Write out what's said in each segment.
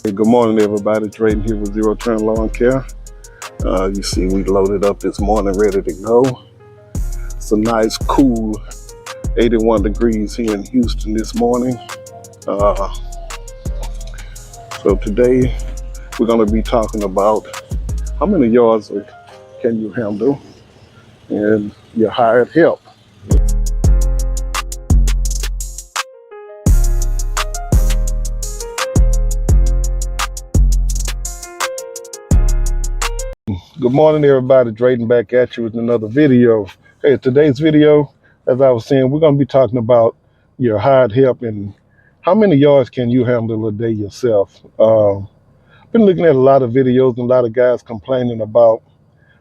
Hey, good morning, everybody. Drayden here with Zero Turn Lawn Care. You see, we loaded up this morning, ready to go. It's a nice, cool 81 degrees here in Houston this morning. So today, we're going to be talking about how many yards can you handle and your hired help. Good morning, everybody. Drayden back at you with another video. Hey, today's video, as I was saying, we're going to be talking about your hired help and how many yards can you handle a day yourself. Been looking at a lot of videos and a lot of guys complaining about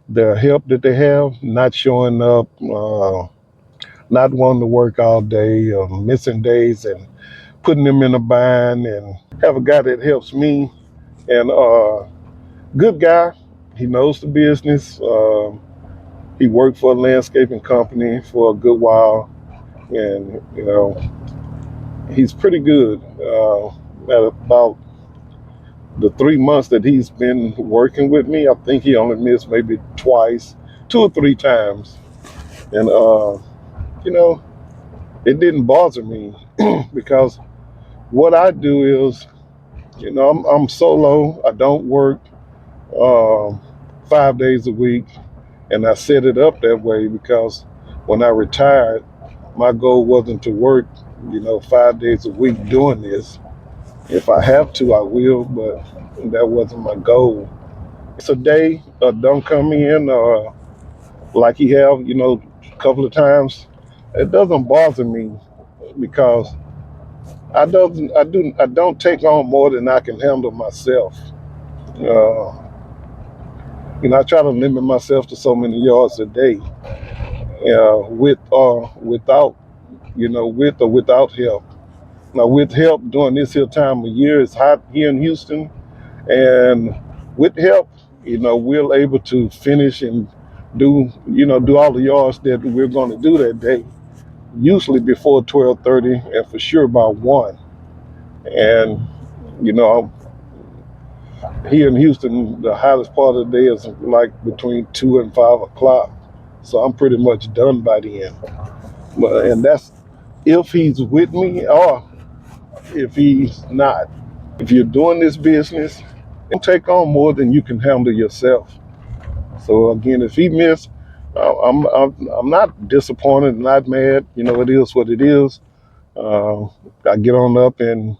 their help that they have, not showing up, not wanting to work all day, missing days and putting them in a bind. And have a guy that helps me, and good guy. He knows the business. He worked for a landscaping company for a good while, and he's pretty good. At about the 3 months that he's been working with me, I think he only missed maybe twice, 2 or 3 times, and it didn't bother me because what I do is, I'm solo. I don't work um, 5 days a week, and I set it up that way because when I retired, my goal wasn't to work, 5 days a week doing this. If I have to, I will, but that wasn't my goal. It's a day, don't come in, like he have, a couple of times. It doesn't bother me because I don't take on more than I can handle myself. Uh, I try to limit myself to so many yards a day, with or without, with or without help. Now, with help during this here time of year, it's hot here in Houston, and with help, we're able to finish and do all the yards that we're going to do that day, usually before 12:30, and for sure by 1. And here in Houston, the hottest part of the day is like between 2 and 5 o'clock. So I'm pretty much done by the end. And that's if he's with me or if he's not. If you're doing this business, don't take on more than you can handle yourself. So again, if he missed, I'm not disappointed, not mad. It is what it is. I get on up and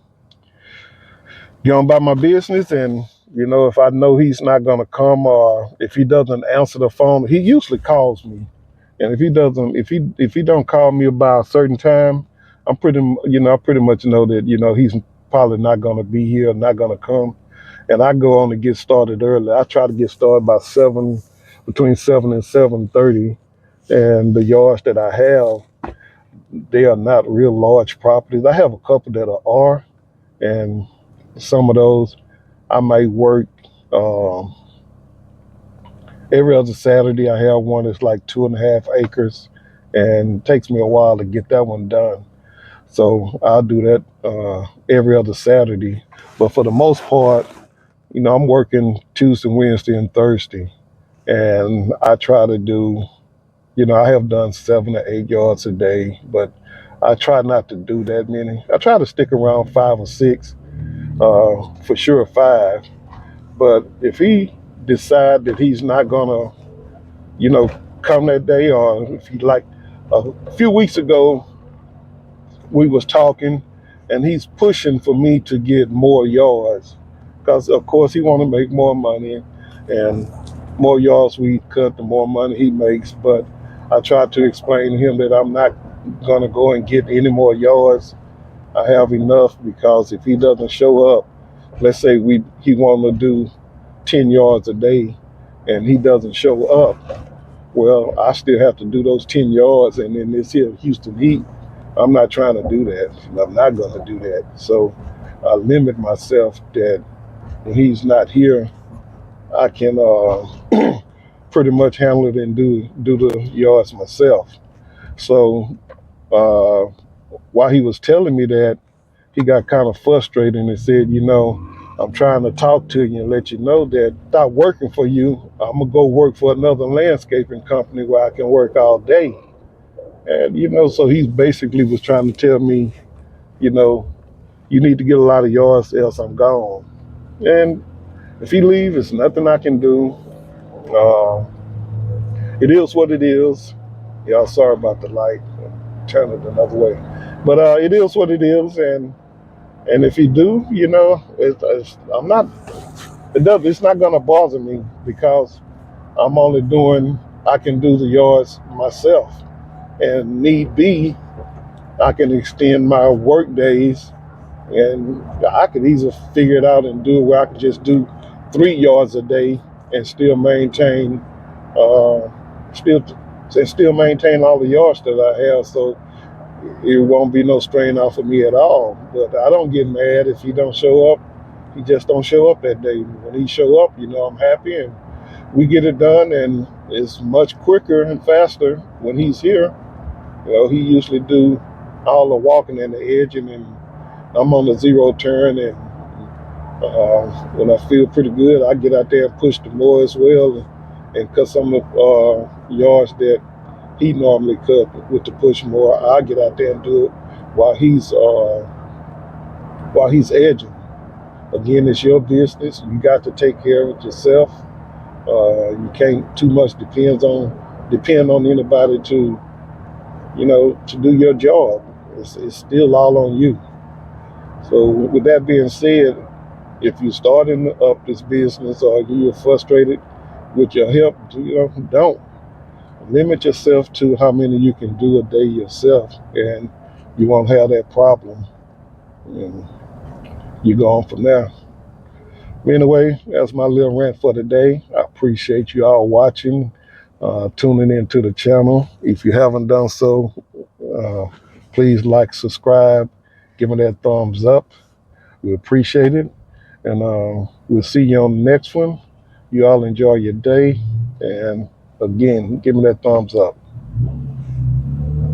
get on about my business, and if I know he's not gonna come, or if he doesn't answer the phone, he usually calls me. And if he don't call me about a certain time, I pretty much know that he's probably not gonna be here, not gonna come, and I go on to get started early. I try to get started by 7, between 7 and 7:30, and the yards that I have, they are not real large properties. I have a couple that are, and some of those I might work um, every other Saturday. I have one that's like 2.5 acres, and it takes me a while to get that one done. So I'll do that every other Saturday. But for the most part, I'm working Tuesday, Wednesday, and Thursday, and I try to do. I have done 7 or 8 yards a day, but I try not to do that many. I try to stick around 5 or 6, for sure 5. But if he decide that he's not gonna, you know, come that day, or if he like a few weeks ago, we was talking, and he's pushing for me to get more yards, because of course he want to make more money, and more yards we cut, the more money he makes. But I tried to explain to him that I'm not gonna go and get any more yards. I have enough, because if he doesn't show up, let's say he want to do 10 yards a day, and he doesn't show up, well, I still have to do those 10 yards. And in this here Houston heat, I'm not trying to do that. I'm not going to do that. So I limit myself that when he's not here, I can pretty much handle it and do the yards myself. So while he was telling me that, he got kind of frustrated and said, I'm trying to talk to you and let you know that stop working for you. I'm gonna go work for another landscaping company where I can work all day. And so he basically was trying to tell me, you know, you need to get a lot of yards, else I'm gone. And if he leaves, it's nothing I can do. Uh, it is what it is. Y'all, sorry about the light. Turn it another way. But it is what it is, and if he do, I'm not. It does. It's not gonna bother me because I'm only doing. I can do the yards myself, and need be, I can extend my work days, and I could easily figure it out and do it where I could just do 3 yards a day and still maintain, uh, still and still maintain all the yards that I have. So it won't be no strain off of me at all. But I don't get mad if he don't show up. He just don't show up that day. When he show up, I'm happy and we get it done. And it's much quicker and faster when he's here. He usually do all the walking and the edging, and I'm on the zero turn. And when I feel pretty good, I get out there and push the more as well, and cut some of the yards that he normally cut with the push more. I get out there and do it while he's edging. Again, it's your business. You got to take care of it yourself. You can't too much depend on anybody to do your job. It's still all on you. So with that being said, if you're starting up this business or you're frustrated with your help, don't limit yourself to how many you can do a day yourself, and you won't have that problem. And you go on from there. Anyway, that's my little rant for today. I appreciate you all watching, tuning into the channel. If you haven't done so, uh, please like, subscribe, give me that thumbs up. We appreciate it. And we'll see you on the next one. You all enjoy your day. And again, give me that thumbs up.